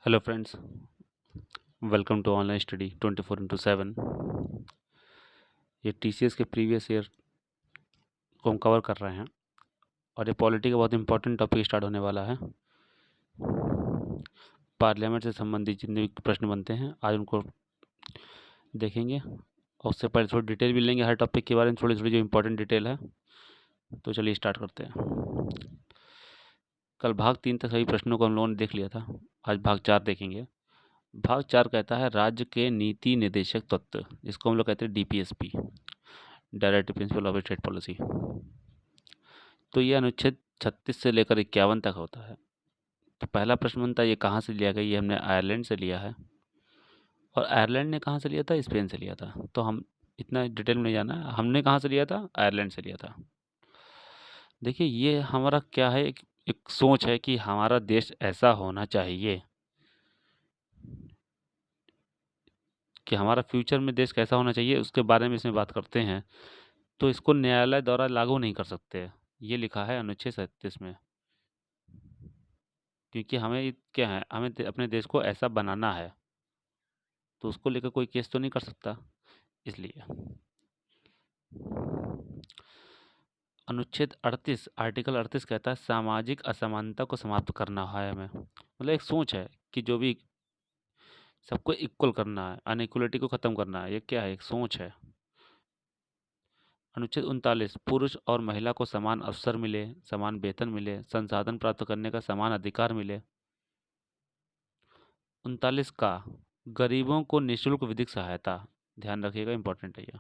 Hello friends, welcome to online study 24/7। ये TCS के previous year को हम कवर कर रहे हैं और ये पॉलिटी का बहुत इंपॉर्टेंट टॉपिक स्टार्ट होने वाला है। पार्लियामेंट से संबंधित जितने भी प्रश्न बनते हैं आज उनको देखेंगे और उससे पहले थोड़ी डिटेल भी लेंगे हर टॉपिक के बारे में, थोड़ी थोड़ी जो इंपॉर्टेंट डिटेल है। तो चलिए स्टार्ट करते हैं। कल भाग 3 तक सभी प्रश्नों को हम लोगों ने देख लिया था, आज भाग 4 देखेंगे। भाग 4 कहता है राज्य के नीति निर्देशक तत्व, जिसको हम लोग कहते हैं DPSP, directive principle of state policy. तो ये अनुच्छेद 36 से लेकर 51 तक होता है। तो पहला प्रश्न बनता है ये कहाँ से लिया गया, ये हमने आयरलैंड से लिया है। और आयरलैंड ने कहाँ से लिया था, स्पेन से लिया था। तो हम इतना डिटेल में नहीं जाना है, हमने कहाँ से लिया था, आयरलैंड से लिया था। देखिए ये हमारा क्या है, एक सोच है कि हमारा देश ऐसा होना चाहिए कि हमारा फ्यूचर में देश कैसा होना चाहिए उसके बारे में इसमें बात करते हैं। तो इसको न्यायालय द्वारा लागू नहीं कर सकते, ये लिखा है अनुच्छेद 37 में। क्योंकि हमें क्या है, हमें अपने देश को ऐसा बनाना है, तो उसको लेकर कोई केस तो नहीं कर सकता, इसलिए। अनुच्छेद 38 आर्टिकल 38 कहता है सामाजिक असमानता को समाप्त करना है हमें। मतलब एक सोच है कि जो भी सबको इक्वल करना है, अनइक्वलिटी को ख़त्म करना है, ये क्या है, एक सोच है। अनुच्छेद 39 पुरुष और महिला को समान अवसर मिले, समान वेतन मिले, संसाधन प्राप्त करने का समान अधिकार मिले। 39 का गरीबों को निःशुल्क विधिक सहायता, ध्यान रखिएगा, इंपॉर्टेंट है ये,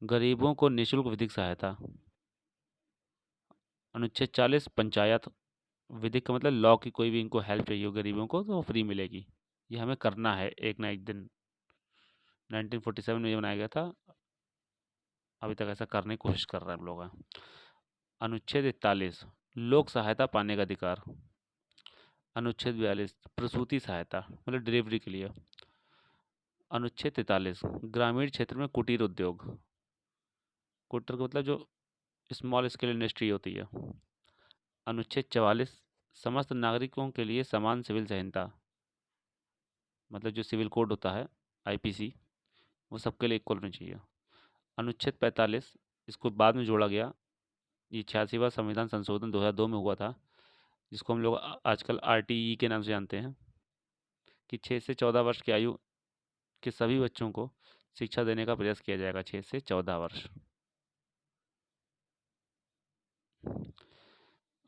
गरीबों को निःशुल्क विधिक सहायता। अनुच्छेद 40 पंचायत विधिक का मतलब लॉ की कोई भी इनको हेल्प चाहिए हो गरीबों को तो वो फ्री मिलेगी। ये हमें करना है एक ना एक दिन। 1947 में ये बनाया गया था, अभी तक ऐसा करने की कोशिश कर रहे हैं हम लोग। अनुच्छेद 41 लोक सहायता पाने का अधिकार। अनुच्छेद 42 प्रसूति सहायता मतलब डिलीवरी के लिए। अनुच्छेद 43 ग्रामीण क्षेत्र में कुटीर उद्योग, कुटीर का मतलब जो स्मॉल स्केल इंडस्ट्री होती है। अनुच्छेद 44 समस्त नागरिकों के लिए समान सिविल संहिता, मतलब जो सिविल कोड होता है आईपीसी, वो सबके लिए इक्वल होनी चाहिए। अनुच्छेद 45 इसको बाद में जोड़ा गया, ये 86वां संविधान संशोधन 2002 में हुआ था, जिसको हम लोग आजकल आरटीई के नाम से जानते हैं, कि 6 से 14 वर्ष की आयु के सभी बच्चों को शिक्षा देने का प्रयास किया जाएगा, 6 से 14 वर्ष।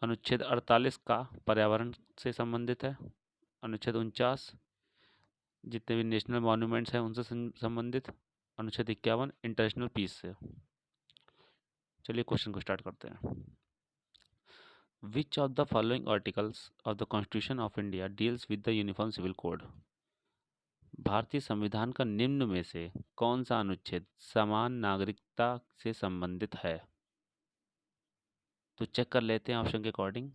अनुच्छेद 48 का पर्यावरण से संबंधित है। अनुच्छेद 49 जितने भी नेशनल मॉन्यूमेंट्स हैं उनसे संबंधित। अनुच्छेद 51 इंटरनेशनल पीस से। चलिए क्वेश्चन को स्टार्ट करते हैं। Which of the following articles of the constitution of India deals with the uniform civil code. भारतीय संविधान का निम्न में से कौन सा अनुच्छेद समान नागरिकता से संबंधित है। तो चेक कर लेते हैं ऑप्शन के अकॉर्डिंग।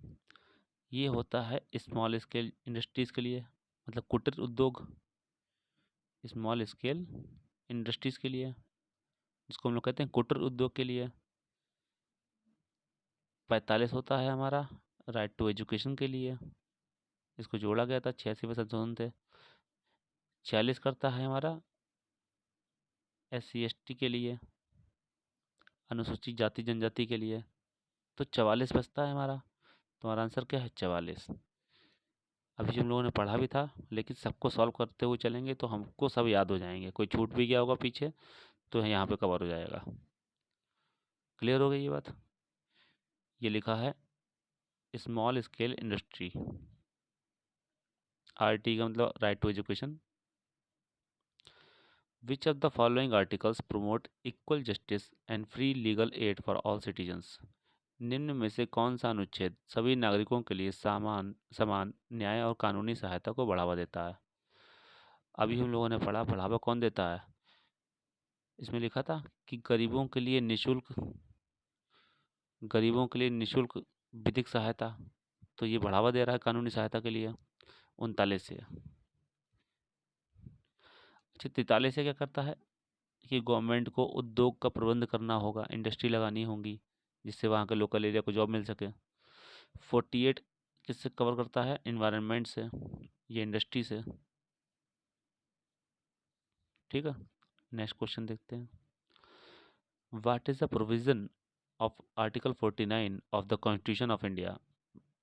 ये होता है स्मॉल स्केल इंडस्ट्रीज के लिए, मतलब कुटीर उद्योग, स्मॉल स्केल इंडस्ट्रीज के लिए, जिसको हम लोग कहते हैं कुटीर उद्योग के लिए। 45 होता है हमारा राइट टू एजुकेशन के लिए, इसको जोड़ा गया था 86वें संशोधन से। 46 करता है हमारा SC ST के लिए, अनुसूचित जाति जनजाति के लिए। तो 44 बचता है हमारा। तो हमारा आंसर क्या है, 44। अभी जो हम लोगों ने पढ़ा भी था, लेकिन सबको सॉल्व करते हुए चलेंगे तो हमको सब याद हो जाएंगे, कोई छूट भी गया होगा पीछे तो यहाँ पे कवर हो जाएगा। क्लियर हो गई ये बात। ये लिखा है स्मॉल स्केल इंडस्ट्री, RT का मतलब right to education. Which of the following articles promote equal justice and free legal aid for all citizens. निम्न में से कौन सा अनुच्छेद सभी नागरिकों के लिए समान न्याय और कानूनी सहायता को बढ़ावा देता है। अभी हम लोगों ने पढ़ा बढ़ावा कौन देता है, इसमें लिखा था कि गरीबों के लिए निःशुल्क विधिक सहायता, तो ये बढ़ावा दे रहा है कानूनी सहायता के लिए 39 से। अच्छा 43 से क्या करता है कि गवर्नमेंट को उद्योग का प्रबंध करना होगा, इंडस्ट्री लगानी होगी जिससे वहाँ के लोकल एरिया को जॉब मिल सके। 48 किससे कवर करता है? इन्वायरमेंट से या इंडस्ट्री से। ठीक है, नेक्स्ट क्वेश्चन देखते हैं। What is the provision of article 49 of the constitution of India?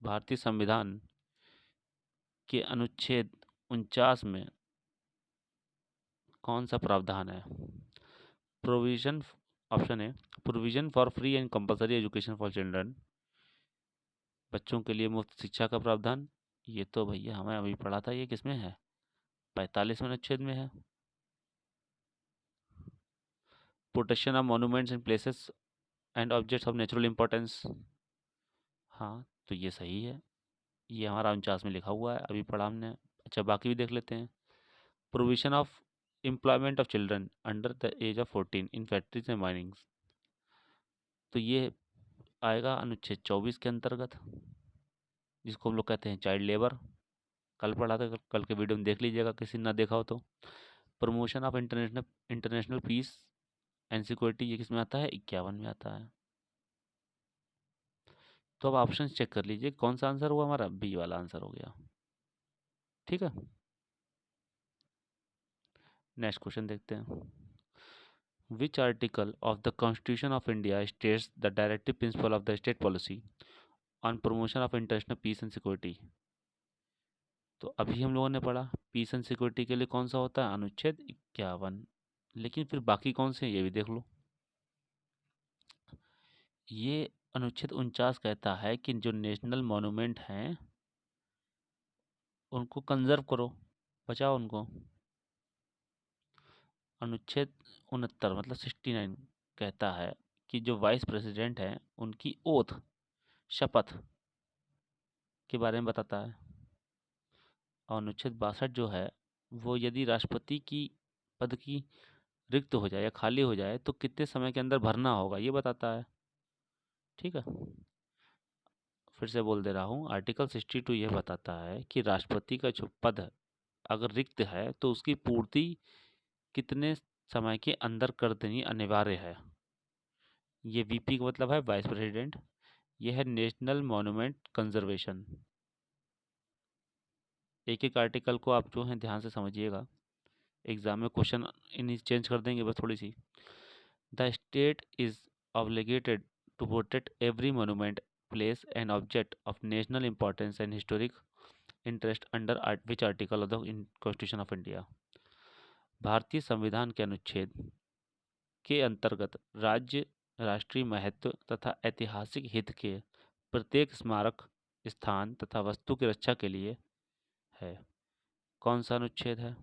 भारतीय संविधान के अनुच्छेद 49 में कौन सा प्रावधान है? प्रोविजन, ऑप्शन है provision for free and compulsory education for children, बच्चों के लिए मुफ्त शिक्षा का प्रावधान। ये तो भैया हमें अभी पढ़ा था, ये किसमें है? 45वें अनुच्छेद में है। Protection of monuments and places and objects of natural importance. हाँ, तो ये सही है, ये हमारा 49 में लिखा हुआ है, अभी पढ़ा हमने। अच्छा, बाकी भी देख लेते हैं। Provision of employment of children under the age of 14 in factories and minings, तो ये आएगा अनुच्छेद 24 के अंतर्गत, जिसको हम लोग कहते हैं चाइल्ड लेबर। कल पढ़ा था, कल के वीडियो में देख लीजिएगा किसी ने ना देखा हो तो। Promotion of international international peace and security, ये किसमें आता है? 51 में आता है। तो अब ऑप्शन चेक कर लीजिए, कौन सा आंसर हुआ हमारा? बी वाला आंसर हो गया। ठीक है, नेक्स्ट क्वेश्चन देखते हैं। Which article of the constitution of India states the directive principle of the state policy on promotion of international peace and security? तो अभी हम लोगों ने पढ़ा पीस एंड सिक्योरिटी के लिए कौन सा होता है? अनुच्छेद 51। लेकिन फिर बाकी कौन से हैं ये भी देख लो। ये अनुच्छेद 49 कहता है कि जो नेशनल मॉन्यूमेंट हैं उनको कंजर्व करो, बचाओ उनको। अनुच्छेद 69 मतलब 69 कहता है कि जो वाइस प्रेसिडेंट हैं उनकी ओथ, शपथ के बारे में बताता है। और अनुच्छेद 62 जो है वो यदि राष्ट्रपति की पद की रिक्त हो जाए या खाली हो जाए तो कितने समय के अंदर भरना होगा ये बताता है। ठीक है, फिर से बोल दे रहा हूँ, आर्टिकल 62 यह बताता है कि राष्ट्रपति का जो पद अगर रिक्त है तो उसकी पूर्ति कितने समय के अंदर कर देनी अनिवार्य है। ये वीपी का मतलब है वाइस प्रेसिडेंट, यह है नेशनल मॉन्यूमेंट कंजर्वेशन। एक एक आर्टिकल को आप जो है ध्यान से समझिएगा, एग्जाम में क्वेश्चन इन्हीं चेंज कर देंगे बस थोड़ी सी। The state is obligated to protect every monument, place and object of national importance and historic interest under which article of the constitution of India? भारतीय संविधान के अनुच्छेद के अंतर्गत राज्य राष्ट्रीय महत्व तथा ऐतिहासिक हित के प्रत्येक स्मारक, स्थान तथा वस्तु की रक्षा के लिए है। कौन सा अनुच्छेद है?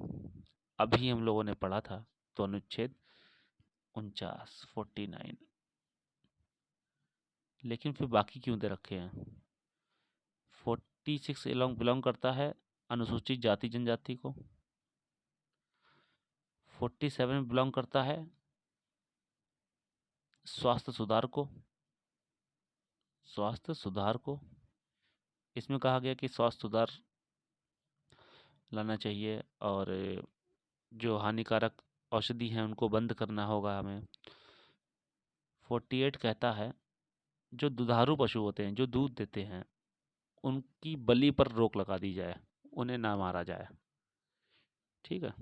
अभी हम लोगों ने पढ़ा था, तो अनुच्छेद 49 49। लेकिन फिर बाकी क्यों दे रखे हैं? 46 बिलोंग करता है अनुसूचित जाति जनजाति को। 47 बिलोंग करता है स्वास्थ्य सुधार को। स्वास्थ्य सुधार को इसमें कहा गया कि स्वास्थ्य सुधार लाना चाहिए और जो हानिकारक औषधि हैं उनको बंद करना होगा हमें। 48 कहता है जो दुधारू पशु होते हैं, जो दूध देते हैं, उनकी बलि पर रोक लगा दी जाए, उन्हें ना मारा जाए। ठीक है,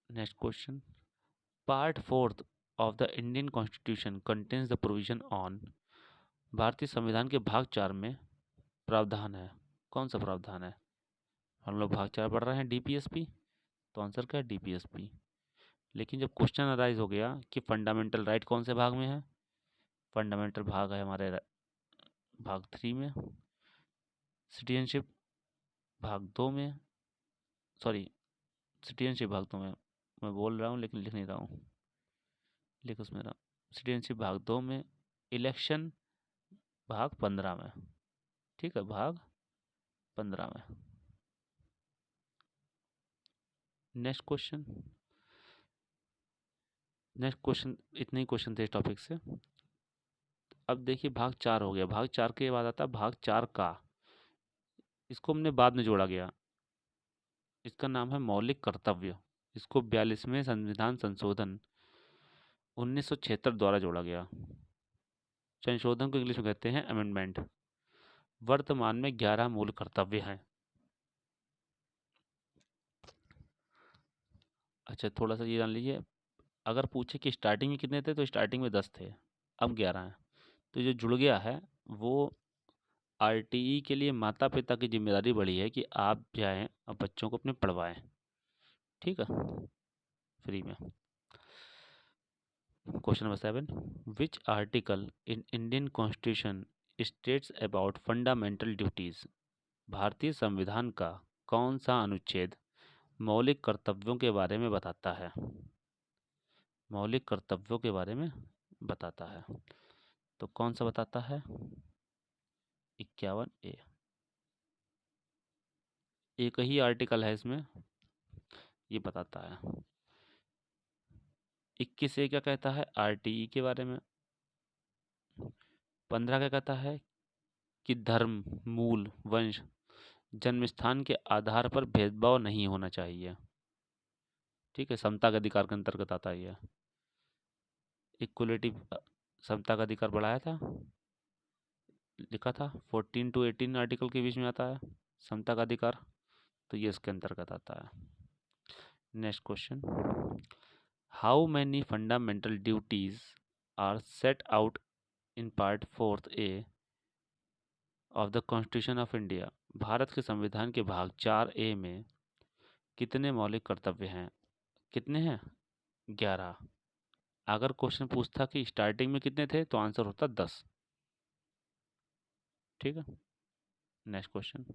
next question. Part 4 of the Indian constitution contains the provision on, भारतीय संविधान के भाग 4 में प्रावधान है। कौन सा प्रावधान है? हम लोग भाग 4 पढ़ रहे हैं डीपीएसपी, तो आंसर क्या है? डीपीएसपी। लेकिन जब क्वेश्चन अराइज हो गया कि फंडामेंटल राइट कौन से भाग में है, फंडामेंटल भाग है हमारे भाग 3 में, सिटीजनशिप भाग 2 में, सॉरी सिटीजनशिप भाग 2 में, मैं बोल रहा हूँ लेकिन लिख नहीं रहा हूँ, लिख उसमें रहा, सिटीजनशिप भाग 2 में, इलेक्शन भाग 15 में। ठीक है, भाग 15 में। नेक्स्ट क्वेश्चन, नेक्स्ट क्वेश्चन, इतने ही क्वेश्चन थे इस टॉपिक से। अब देखिए भाग 4 हो गया, भाग 4 के बाद आता है भाग 4 का, इसको हमने बाद में जोड़ा गया, इसका नाम है मौलिक कर्तव्य। इसको 42वें संविधान संशोधन 1976 द्वारा जोड़ा गया। संशोधन को इंग्लिश में कहते हैं अमेंडमेंट। वर्तमान में 11 मूल कर्तव्य हैं। अच्छा, थोड़ा सा ये जान लीजिए, अगर पूछे कि स्टार्टिंग में कितने थे तो स्टार्टिंग में 10 थे, अब 11 हैं। तो जो जुड़ गया है वो आरटीई के लिए माता पिता की जिम्मेदारी बढ़ी है कि आप जाएं और बच्चों को अपने पढ़वाएं। ठीक है, फ्री में। Question number 7, which article in Indian constitution states about fundamental duties. भारतीय संविधान का कौन सा अनुच्छेद मौलिक कर्तव्यों के बारे में बताता है? मौलिक कर्तव्यों के बारे में बताता है, तो कौन सा बताता है? 51A। एक ही आर्टिकल है इसमें, ये बताता है। 21A क्या कहता है? आरटीई के बारे में। 15 क्या कहता है? कि धर्म, मूल, वंश, जन्म स्थान के आधार पर भेदभाव नहीं होना चाहिए। ठीक है, समता का अधिकार के अंतर्गत आता है ये। इक्वलिटी, समता का अधिकार बढ़ाया था, लिखा था 14 to 18 आर्टिकल के बीच में आता है समता का अधिकार, तो ये इसके अंतर्गत आता है। Next question, how many fundamental duties are set out in part 4A of the constitution of India. भारत के संविधान के भाग 4A में कितने मौलिक कर्तव्य हैं? कितने हैं? 11। अगर क्वेश्चन पूछता कि स्टार्टिंग में कितने थे तो आंसर होता 10। ठीक है, नेक्स्ट क्वेश्चन।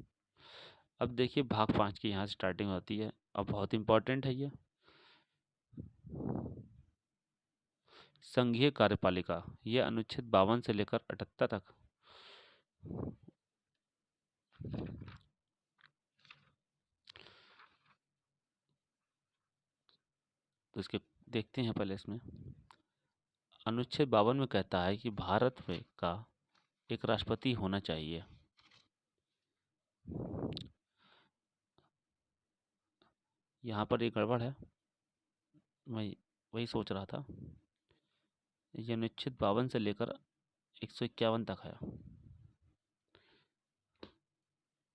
अब देखिए भाग 5 की यहाँ स्टार्टिंग होती है और बहुत इंपॉर्टेंट है ये। संघीय कार्यपालिका, यह अनुच्छेद 52 से लेकर 78 तक। तो इसके देखते हैं पहले इसमें। अनुच्छेद 52 में कहता है कि भारत में का एक राष्ट्रपति होना चाहिए। यहाँ पर एक गड़बड़ है, मैं वही सोच रहा था। ये अनुच्छेद 52 से लेकर 151 तक है।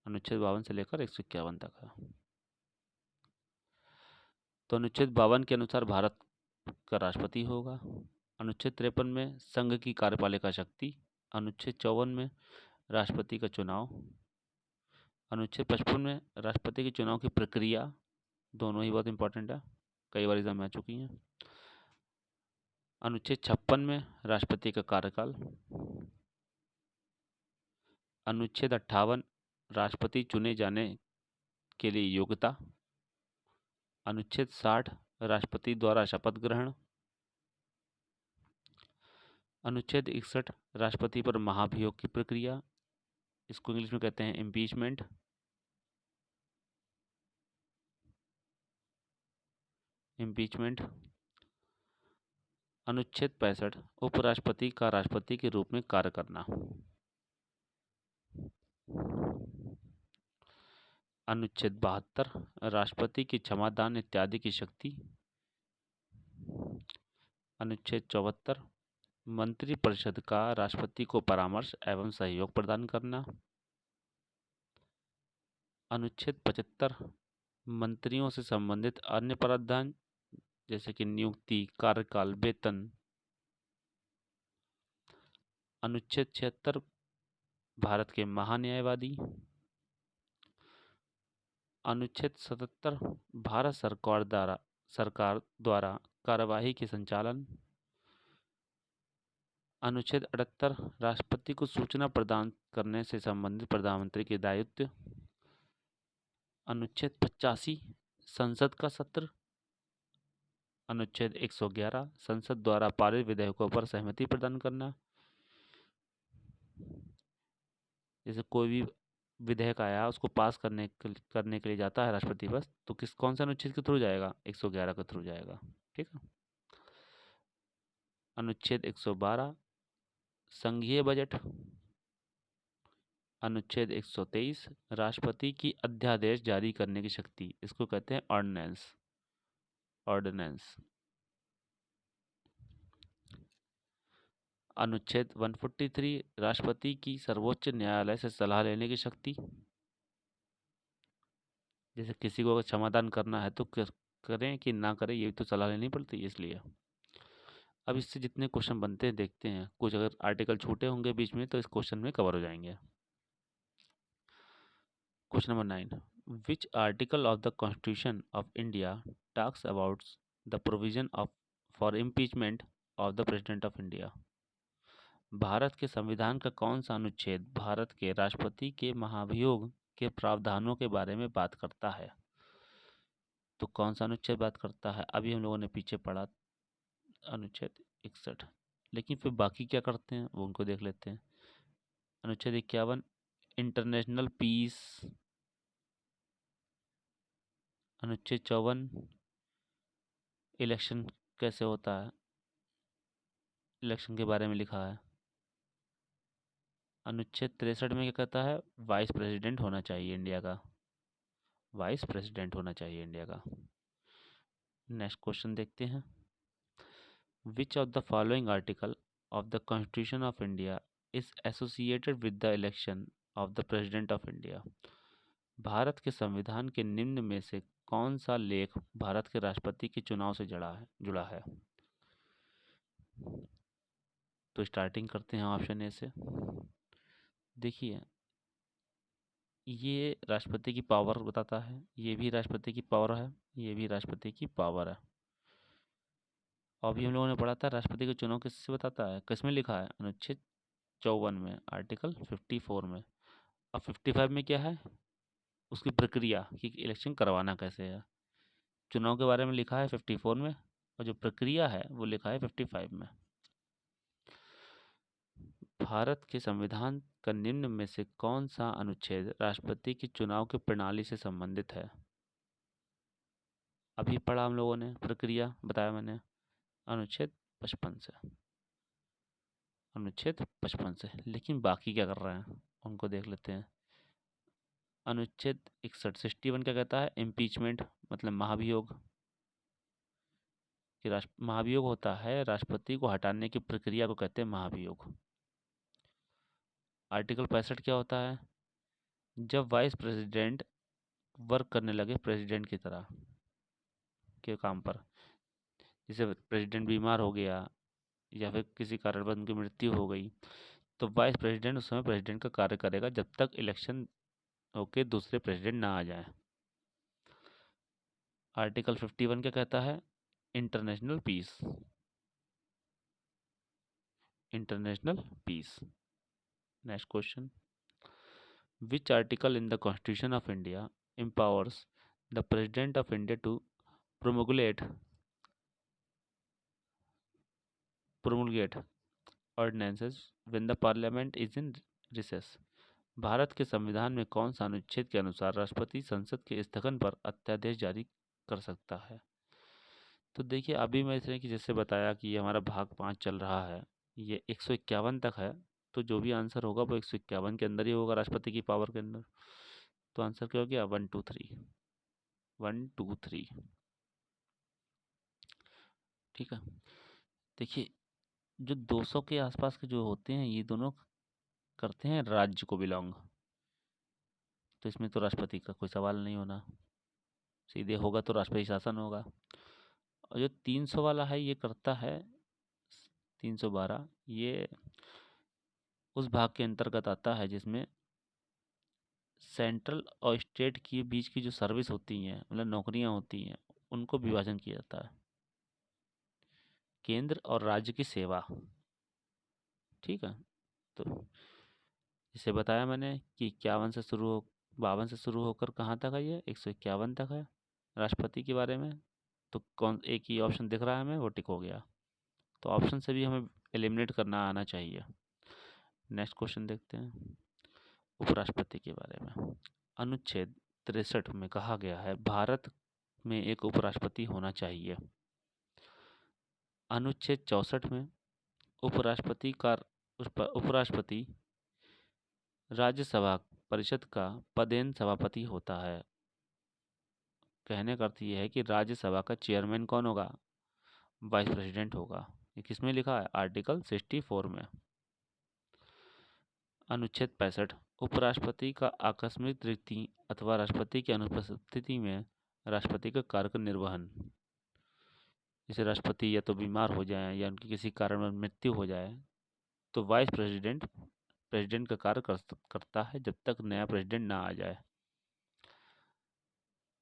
अनुच्छेद 52 से लेकर 151 तक है। तो अनुच्छेद 52 के अनुसार भारत का राष्ट्रपति होगा। अनुच्छेद 53 में संघ की कार्यपालिका शक्ति। अनुच्छेद 54 में राष्ट्रपति का चुनाव। अनुच्छेद 55 में राष्ट्रपति के चुनाव की प्रक्रिया। दोनों ही बहुत इंपॉर्टेंट है, कई बार एग्जाम में आ चुकी हैं। अनुच्छेद 56 में राष्ट्रपति का कार्यकाल। अनुच्छेद 58 राष्ट्रपति चुने जाने के लिए योग्यता। अनुच्छेद 60 राष्ट्रपति द्वारा शपथ ग्रहण। अनुच्छेद 61 राष्ट्रपति पर महाभियोग की प्रक्रिया, इसको इंग्लिश में कहते हैं इम्पीचमेंट। इम्पीचमेंट। अनुच्छेद 65 उपराष्ट्रपति का राष्ट्रपति के रूप में कार्य करना। अनुच्छेद 72 राष्ट्रपति की क्षमादान इत्यादि की शक्ति। अनुच्छेद 74 मंत्रिपरिषद का राष्ट्रपति को परामर्श एवं सहयोग प्रदान करना। अनुच्छेद 75 मंत्रियों से संबंधित अन्य प्रावधान जैसे कि नियुक्ति, कार्यकाल, वेतन। अनुच्छेद 76 भारत के महान्यायवादी। अनुच्छेद 77 भारत सरकार द्वारा कार्यवाही के संचालन। अनुच्छेद 78 राष्ट्रपति को सूचना प्रदान करने से संबंधित प्रधानमंत्री के दायित्व। अनुच्छेद 85 संसद का सत्र। अनुच्छेद 111 संसद द्वारा पारित विधेयकों पर सहमति प्रदान करना। जैसे कोई भी विधेयक आया उसको पास करने के लिए जाता है राष्ट्रपति बस, तो कौन सा अनुच्छेद के थ्रू जाएगा? 111 के थ्रू जाएगा। ठीक है। अनुच्छेद 112 संघीय बजट। अनुच्छेद 123 राष्ट्रपति की अध्यादेश जारी करने की शक्ति, इसको कहते हैं ऑर्डिनेंस। ऑर्डिनेंस। अनुच्छेद 143 राष्ट्रपति की सर्वोच्च न्यायालय से सलाह लेने की शक्ति। जैसे किसी को अगर क्षमादान करना है तो करें कि ना करें, ये तो सलाह लेनी पड़ती है इसलिए। अब इससे जितने क्वेश्चन बनते हैं देखते हैं, कुछ अगर आर्टिकल छूटे होंगे बीच में तो इस क्वेश्चन में कवर हो जाएंगे। Question number 9, which article of the constitution of India talks about the provision of for impeachment of the president of India. भारत के संविधान का कौन सा अनुच्छेद भारत के राष्ट्रपति के महाभियोग के प्रावधानों के बारे में बात करता है? तो कौन सा अनुच्छेद बात करता है? अभी हम लोगों ने पीछे पढ़ा अनुच्छेद 61, लेकिन फिर बाकी क्या करते हैं वो उनको देख लेते हैं। अनुच्छेद 51 इंटरनेशनल पीस। अनुच्छेद 54 इलेक्शन कैसे होता है, इलेक्शन के बारे में लिखा है। अनुच्छेद 63 में क्या कहता है? वाइस प्रेसिडेंट होना चाहिए इंडिया का, वाइस प्रेसिडेंट होना चाहिए इंडिया का। नेक्स्ट क्वेश्चन देखते हैं, which of the following article of the constitution of India is associated with the election of the president of India. भारत के संविधान के निम्न में से कौन सा लेख भारत के राष्ट्रपति के चुनाव से जुड़ा है? तो स्टार्टिंग करते हैं ऑप्शन ए से। देखिए, ये राष्ट्रपति की पावर बताता है, ये भी राष्ट्रपति की पावर है, ये भी राष्ट्रपति की पावर है। अभी हम लोगों ने पढ़ा था राष्ट्रपति के चुनाव किससे बताता है, किसमें लिखा है? अनुच्छेद 54 में, आर्टिकल 54 में। अब 55 में क्या है? उसकी प्रक्रिया कि इलेक्शन करवाना कैसे है। चुनाव के बारे में लिखा है 54 में, और जो प्रक्रिया है वो लिखा है 55 में। भारत के संविधान का निम्न में से कौन सा अनुच्छेद राष्ट्रपति की चुनाव की प्रणाली से संबंधित है? अभी पढ़ा हम लोगों ने, प्रक्रिया बताया मैंने, अनुच्छेद 55 से, अनुच्छेद 55 से। लेकिन बाकी क्या कर रहे हैं उनको देख लेते हैं। अनुच्छेद 61 61 क्या कहता है? इम्पीचमेंट मतलब महाभियोग, कि महाभियोग होता है राष्ट्रपति को हटाने की प्रक्रिया को कहते हैं महाभियोग। आर्टिकल 65 क्या होता है? जब वाइस प्रेसिडेंट वर्क करने लगे प्रेसिडेंट की तरह के काम पर, जैसे प्रेसिडेंट बीमार हो गया या फिर किसी कारणवश उनकी मृत्यु हो गई, तो वाइस प्रेसिडेंट उस समय प्रेसिडेंट का कार्य करेगा जब तक इलेक्शन होके दूसरे प्रेसिडेंट ना आ जाए। आर्टिकल 51 क्या कहता है? International peace, international peace. Next question, which article in the constitution of India empowers the president of India to promulgate ordinances when the parliament is in recess। Bharat के संविधान में कौन सा अनुच्छेद के अनुसार राष्ट्रपति संसद के स्थगन पर अध्यादेश जारी कर सकता है? तो देखिए, अभी मैं इसने कि जैसे बताया कि ये हमारा भाग 5 चल रहा है, ये 151 तक है, तो जो भी आंसर होगा वो 151 के अंदर ही होगा, राष्ट्रपति की पावर के अंदर। तो आंसर क्या हो गया? 1 2 3, 1 2 3। ठीक है, देखिए जो 200 के आसपास के जो होते हैं ये दोनों करते हैं राज्य को बिलोंग, तो इसमें तो राष्ट्रपति का कोई सवाल नहीं होना, सीधे होगा तो राष्ट्रपति शासन होगा। और जो 300 वाला है ये करता है 312, ये उस भाग के अंतर्गत आता है जिसमें सेंट्रल और स्टेट के बीच की जो सर्विस होती हैं, मतलब नौकरियां होती हैं, उनको विभाजन किया जाता है, केंद्र और राज्य की सेवा। ठीक है, तो इसे बताया मैंने कि 52 से शुरू होकर कहाँ तक है? ये 151 तक है राष्ट्रपति के बारे में। तो कौन एक ही ऑप्शन दिख रहा है हमें, वो टिक हो गया। तो ऑप्शन से भी हमें एलिमिनेट करना आना चाहिए। नेक्स्ट क्वेश्चन देखते हैं, उपराष्ट्रपति के बारे में। अनुच्छेद 63 में कहा गया है भारत में एक उपराष्ट्रपति होना चाहिए। अनुच्छेद 64 में उपराष्ट्रपति राज्यसभा परिषद का पदेन सभापति होता है। कहने का अर्थ यह है कि राज्यसभा का चेयरमैन कौन होगा? वाइस प्रेसिडेंट होगा। ये किसमें लिखा है? आर्टिकल 64 में। अनुच्छेद 65, उपराष्ट्रपति का आकस्मिक रिक्ति अथवा राष्ट्रपति की अनुपस्थिति में राष्ट्रपति का कार्य का निर्वहन। जैसे राष्ट्रपति या तो बीमार हो जाए या उनकी किसी कारण मृत्यु हो जाए तो वाइस प्रेसिडेंट प्रेसिडेंट का कार्य करता है जब तक नया प्रेसिडेंट ना आ जाए।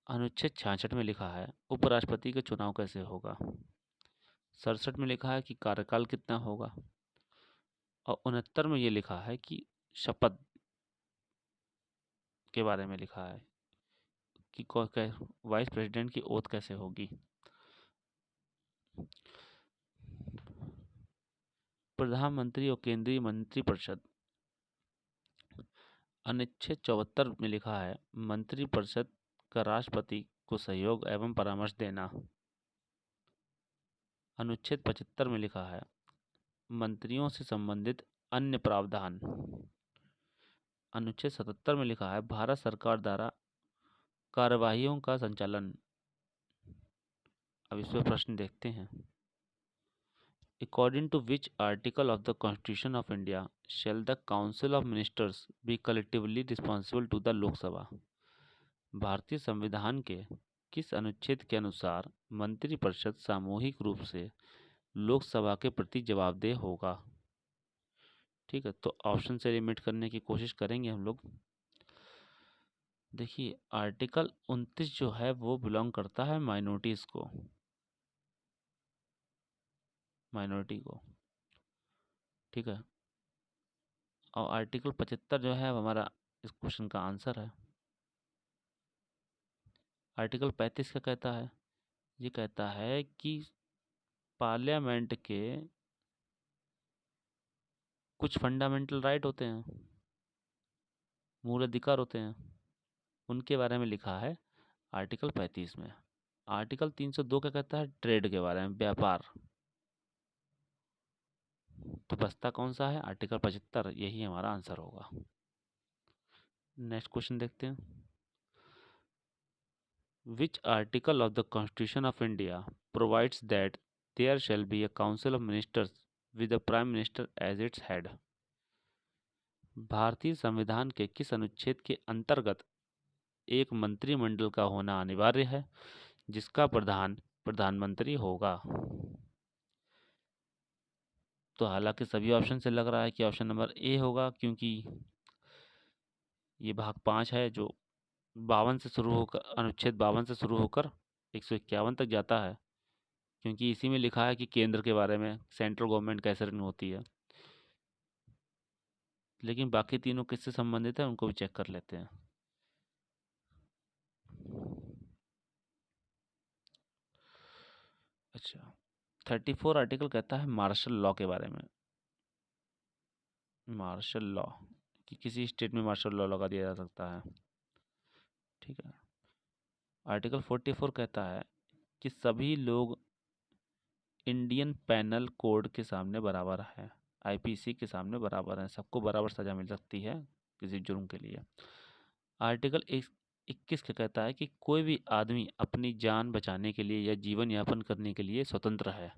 अनुच्छेद 66 में लिखा है उपराष्ट्रपति का चुनाव कैसे होगा। 67 में लिखा है कि कार्यकाल कितना होगा। और 69 में ये लिखा है कि शपथ के बारे में लिखा है कि वाइस प्रेसिडेंट की ओथ कैसे होगी। प्रधानमंत्री और केंद्रीय मंत्रिपरिषद। अनुच्छेद 74 में लिखा है मंत्रिपरिषद का राष्ट्रपति को सहयोग एवं परामर्श देना। अनुच्छेद 75 में लिखा है मंत्रियों से संबंधित अन्य प्रावधान। अनुच्छेद 77 में लिखा है भारत सरकार द्वारा कार्यवाहियों का संचालन। अब इस पर प्रश्न देखते हैं। According to which article of the Constitution of India shall the Council of Ministers be collectively responsible to the Lok Sabha? भारतीय संविधान के किस अनुच्छेद के अनुसार मंत्रिपरिषद सामूहिक रूप से लोकसभा के प्रति जवाबदेह होगा? ठीक है, तो ऑप्शन से लिमिट करने की कोशिश करेंगे हम लोग। देखिए, आर्टिकल 29 जो है वो बिलोंग करता है माइनॉरिटीज को, ठीक है। और आर्टिकल 75 जो है वो हमारा इस क्वेश्चन का आंसर है। आर्टिकल 35 क्या कहता है? ये कहता है कि पार्लियामेंट के कुछ फंडामेंटल राइट होते हैं, मूल अधिकार होते हैं, उनके बारे में लिखा है आर्टिकल 35 में। आर्टिकल 302 क्या कहता है? ट्रेड के बारे में, व्यापार। तो बचता कौन सा है? आर्टिकल 75, यही हमारा आंसर होगा। नेक्स्ट क्वेश्चन देखते हैं। Which article of the Constitution of India provides that there shall be a council of ministers with the prime minister as its head? भारतीय संविधान के किस अनुच्छेद के अंतर्गत एक मंत्रिमंडल का होना अनिवार्य है जिसका प्रधान प्रधानमंत्री होगा? तो हालांकि सभी ऑप्शन से लग रहा है कि ऑप्शन नंबर ए होगा, क्योंकि ये भाग 5 है जो 52 से शुरू होकर, अनुच्छेद 52 से शुरू होकर 151 तक जाता है, क्योंकि इसी में लिखा है कि केंद्र के बारे में, सेंट्रल गवर्नमेंट कैसे रन होती है। लेकिन बाकी तीनों किससे संबंधित है उनको भी चेक कर लेते हैं। अच्छा, 34 आर्टिकल कहता है मार्शल लॉ के बारे में। मार्शल लॉ कि किसी स्टेट में मार्शल लॉ लगा दिया जा सकता है, ठीक है। आर्टिकल 44 कहता है कि सभी लोग इंडियन पेनल कोड के सामने बराबर है, आईपीसी के सामने बराबर है, सबको बराबर सजा मिल सकती है किसी जुर्म के लिए। आर्टिकल 21 क्या कहता है कि कोई भी आदमी अपनी जान बचाने के लिए या जीवन यापन करने के लिए स्वतंत्र है।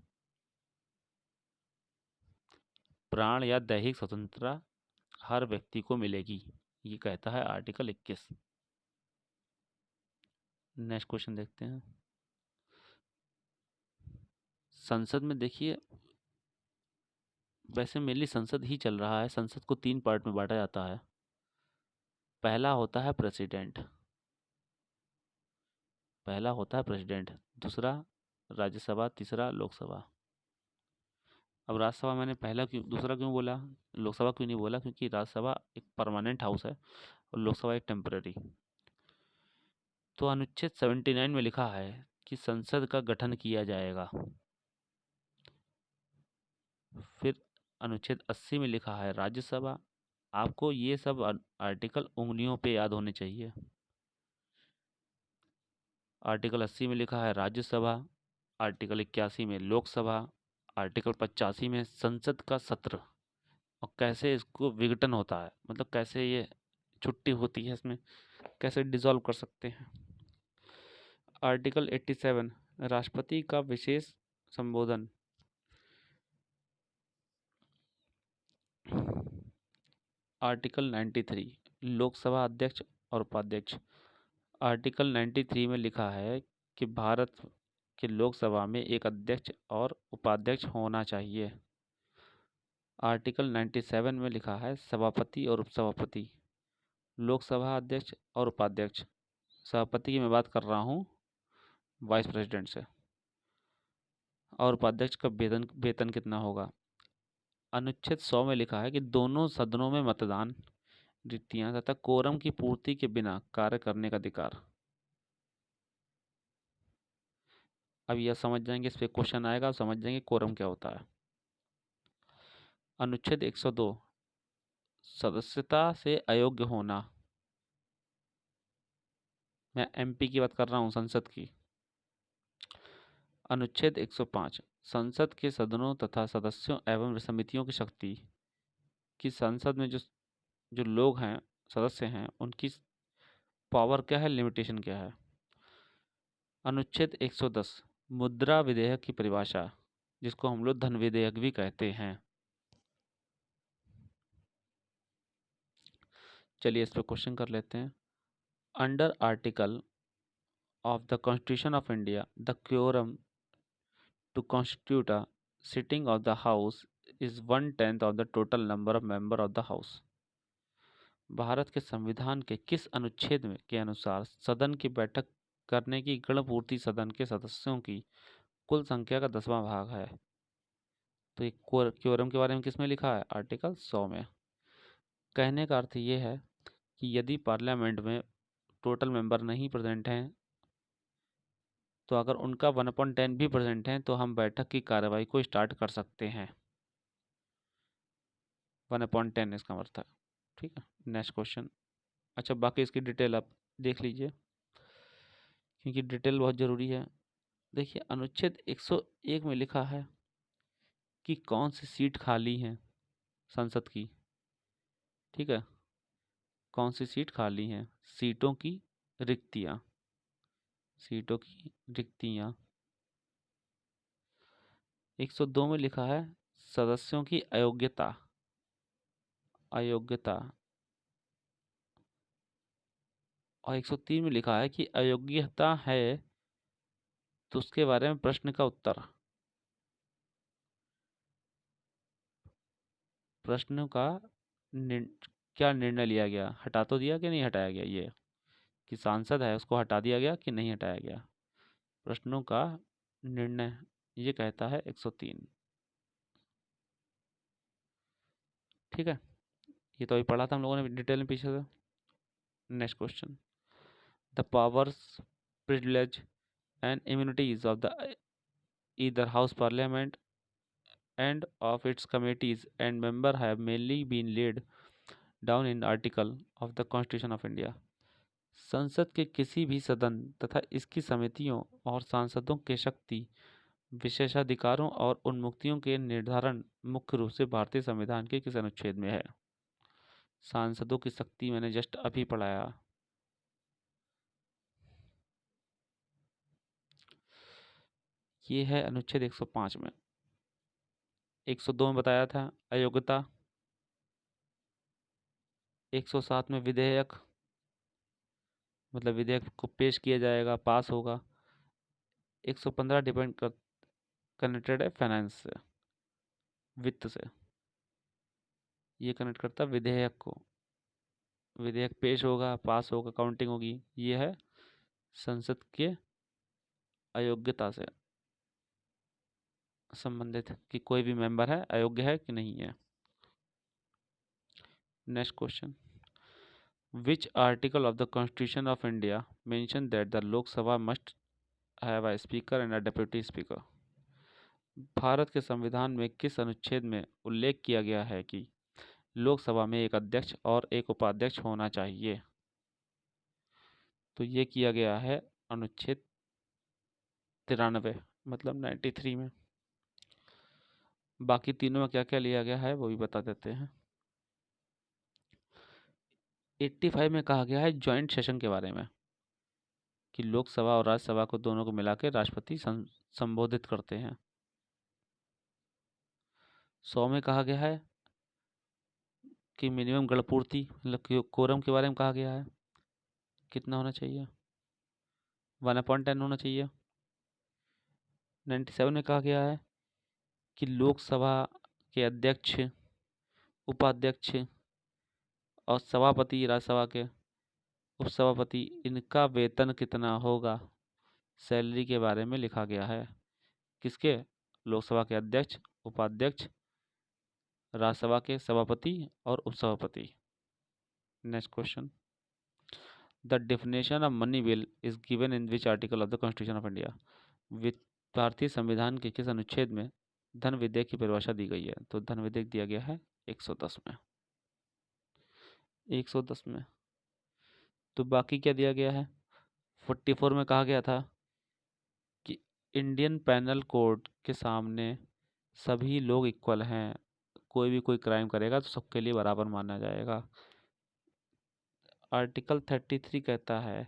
प्राण या दैहिक स्वतंत्रता हर व्यक्ति को मिलेगी, ये कहता है आर्टिकल 21। नेक्स्ट क्वेश्चन देखते हैं। संसद में देखिए, वैसे मेनली संसद ही चल रहा है। संसद को 3 पार्ट में बांटा जाता है। पहला होता है प्रेसिडेंट, दूसरा राज्यसभा, तीसरा लोकसभा। अब राज्यसभा मैंने दूसरा क्यों बोला, लोकसभा क्यों नहीं बोला? क्योंकि राज्यसभा एक परमानेंट हाउस है और लोकसभा एक टेम्पररी। तो अनुच्छेद 79 में लिखा है कि संसद का गठन किया जाएगा। फिर अनुच्छेद 80 में लिखा है राज्यसभा। आपको ये सब आर्टिकल उंगलियों पे याद होने चाहिए। आर्टिकल 80 में लिखा है राज्यसभा, आर्टिकल 81 में लोकसभा, आर्टिकल 85 में संसद का सत्र, और कैसे इसको विघटन होता है, मतलब कैसे ये छुट्टी होती है, इसमें कैसे डिसॉल्व कर सकते हैं। आर्टिकल 87 राष्ट्रपति का विशेष संबोधन। आर्टिकल 93 लोकसभा अध्यक्ष और उपाध्यक्ष। आर्टिकल 93 में लिखा है कि भारत के लोकसभा में एक अध्यक्ष और उपाध्यक्ष होना चाहिए। आर्टिकल 97 में लिखा है सभापति और उपसभापति, लोकसभा अध्यक्ष और उपाध्यक्ष। सभापति की मैं बात कर रहा हूँ वाइस प्रेसिडेंट से। और उपाध्यक्ष का वेतन कितना होगा। अनुच्छेद 100 में लिखा है कि दोनों सदनों में मतदान, रिक्तियां तथा कोरम की पूर्ति के बिना कार्य करने का अधिकार। अब यह समझ जाएंगे, इस पे क्वेश्चन आएगा, समझ जाएंगे कोरम क्या होता है। अनुच्छेद 102 सदस्यता से अयोग्य होना। मैं एमपी की बात कर रहा हूँ, संसद की। अनुच्छेद 105 संसद के सदनों तथा सदस्यों एवं समितियों की शक्ति कि संसद में जो लोग हैं, सदस्य हैं, उनकी पावर क्या है, लिमिटेशन क्या है। अनुच्छेद 110 मुद्रा विधेयक की परिभाषा, जिसको हम लोग धन विधेयक भी कहते हैं। चलिए इस पर क्वेश्चन कर लेते हैं। Under article of the Constitution of India, the quorum to constitute a sitting of the House is 1/10 of the total number of member of the House. Bharat के संविधान के किस अनुच्छेद में के अनुसार सदन की बैठक करने की गणपूर्ति सदन के सदस्यों की कुल संख्या का 10वां भाग है। तो ये क्योरम के बारे में किसमें लिखा है, आर्टिकल 100 में। कहने का अर्थ ये है कि यदि पार्लियामेंट में टोटल मेंबर नहीं प्रेजेंट हैं, तो अगर उनका 1/10 भी प्रेजेंट हैं तो हम बैठक की कार्रवाई को स्टार्ट कर सकते हैं। 1/10 इसका मतलब है। ठीक है, नेक्स्ट क्वेश्चन। अच्छा, बाकी इसकी डिटेल आप देख लीजिए, क्योंकि डिटेल बहुत ज़रूरी है। देखिए, अनुच्छेद 101 में लिखा है कि कौन सी सीट खाली हैं संसद की। ठीक है, कौन सी सीट खाली हैं, सीटों की रिक्तियां, सीटों की रिक्तियां। 102 में लिखा है सदस्यों की अयोग्यता, अयोग्यता। और 103 में लिखा है कि अयोग्यता है तो उसके बारे में प्रश्न का उत्तर, प्रश्न का क्या निर्णय लिया गया, हटा तो दिया कि नहीं हटाया गया, ये कि सांसद है उसको हटा दिया गया कि नहीं हटाया गया, प्रश्नों का निर्णय, ये कहता है 103। ठीक है, ये तो अभी पढ़ा था हम लोगों ने डिटेल में पीछे से। Next question. The powers, privilege and immunities of the either house parliament and of its committees and member have mainly been laid down in article of the Constitution of India. संसद के किसी भी सदन तथा इसकी समितियों और सांसदों के शक्ति, विशेषाधिकारों और उन्मुक्तियों के निर्धारण मुख्य रूप से भारतीय संविधान के किस अनुच्छेद में है। सांसदों की शक्ति मैंने जस्ट अभी पढ़ाया। ये है अनुच्छेद 105 में। 102 में बताया था अयोग्यता, 107 में विधेयक, मतलब विधेयक को पेश किया जाएगा, पास होगा। 115 डिपेंड कनेक्टेड है फाइनेंस से, वित्त से, ये कनेक्ट करता है विधेयक को। विधेयक पेश होगा, पास होगा, काउंटिंग होगी, ये है संसद के अयोग्यता से संबंधित, कि कोई भी मेंबर है अयोग्य है कि नहीं है। Next question. Which article of the constitution of India mention that the Lok Sabha must have a speaker and a deputy speaker. Bharat के संविधान में किस अनुच्छेद में उल्लेख किया गया है कि लोकसभा में एक अध्यक्ष और एक उपाध्यक्ष होना चाहिए। तो ये किया गया है अनुच्छेद 93, मतलब 93 में। बाकी तीनों में क्या क्या लिया गया है वो भी बता देते हैं। 85 में कहा गया है ज्वाइंट सेशन के बारे में, कि लोकसभा और राज्यसभा को दोनों को मिला के राष्ट्रपति संबोधित करते हैं। 100 में कहा गया है कि मिनिमम गणपूर्ति मतलब कोरम के बारे में कहा गया है, कितना होना चाहिए? 1/10 होना चाहिए। 97 में कहा गया है कि लोकसभा के अध्यक्ष, उपाध्यक्ष और सभापति, राज्यसभा के उपसभापति, इनका वेतन कितना होगा, सैलरी के बारे में लिखा गया है। किसके? लोकसभा के अध्यक्ष, उपाध्यक्ष, राज्यसभा के सभापति और उपसभापति। Next question, the definition of money bill is given in which article of the constitution of India. भारतीय संविधान के किस अनुच्छेद में धन विधेयक की परिभाषा दी गई है? तो धन विधेयक दिया गया है 110 में। 110 में। तो बाकी क्या दिया गया है? 44 में कहा गया था कि इंडियन पैनल कोड के सामने सभी लोग इक्वल हैं, कोई भी कोई क्राइम करेगा तो सबके लिए बराबर माना जाएगा। आर्टिकल 33 कहता है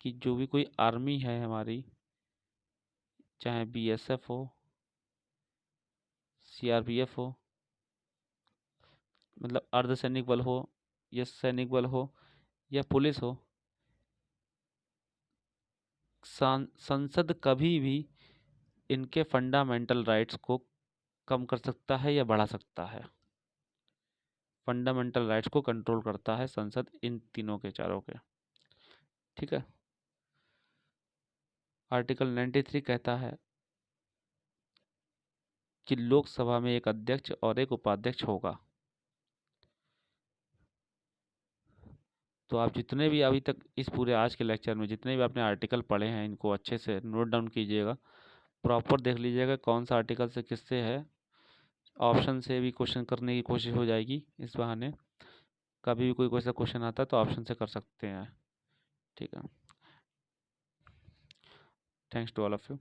कि जो भी कोई आर्मी है हमारी, चाहे बीएसएफ हो, सीआरपीएफ हो, मतलब अर्धसैनिक बल हो या सैनिक बल हो या पुलिस हो, संसद कभी भी इनके फंडामेंटल राइट्स को कम कर सकता है या बढ़ा सकता है। फंडामेंटल राइट्स को कंट्रोल करता है संसद, इन तीनों के, चारों के। ठीक है। आर्टिकल 93 कहता है कि लोकसभा में एक अध्यक्ष और एक उपाध्यक्ष होगा। तो आप जितने भी अभी तक इस पूरे आज के लेक्चर में जितने भी आपने आर्टिकल पढ़े हैं, इनको अच्छे से नोट डाउन कीजिएगा, प्रॉपर देख लीजिएगा कौन सा आर्टिकल से किससे है। ऑप्शन से भी क्वेश्चन करने की कोशिश हो जाएगी इस बहाने। कभी भी कोई कोई सा क्वेश्चन आता है तो ऑप्शन से कर सकते हैं। ठीक है। Thanks to all of you.